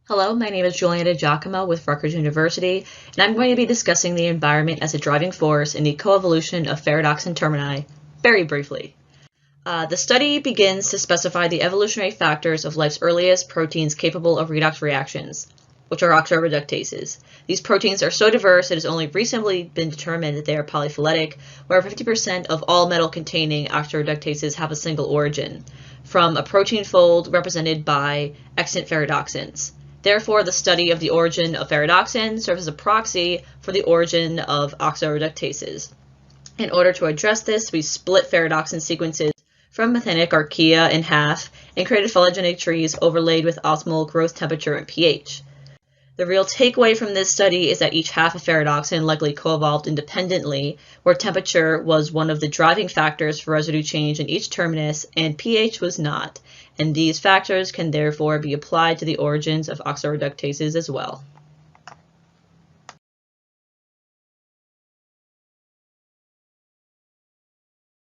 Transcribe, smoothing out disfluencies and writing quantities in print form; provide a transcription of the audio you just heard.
Hello, my name is Juliana DiGiacomo with Rutgers University, and I'm going to be discussing the environment as a driving force in the coevolution of Ferredoxin termini, very briefly. The study begins to specify the evolutionary factors of life's earliest proteins capable of redox reactions, which are oxidoreductases. These proteins are so diverse it has only recently been determined that they are polyphyletic, where 50% of all metal-containing oxidoreductases have a single origin, from a protein fold represented by extant ferredoxins. Therefore, the study of the origin of ferredoxin serves as a proxy for the origin of oxidoreductases. In order to address this, we split ferredoxin sequences from methanic archaea in half and created phylogenetic trees overlaid with optimal growth temperature and pH. The real takeaway from this study is that each half of ferredoxin likely co-evolved independently, where temperature was one of the driving factors for residue change in each terminus and pH was not, and these factors can therefore be applied to the origins of oxidoreductases as well.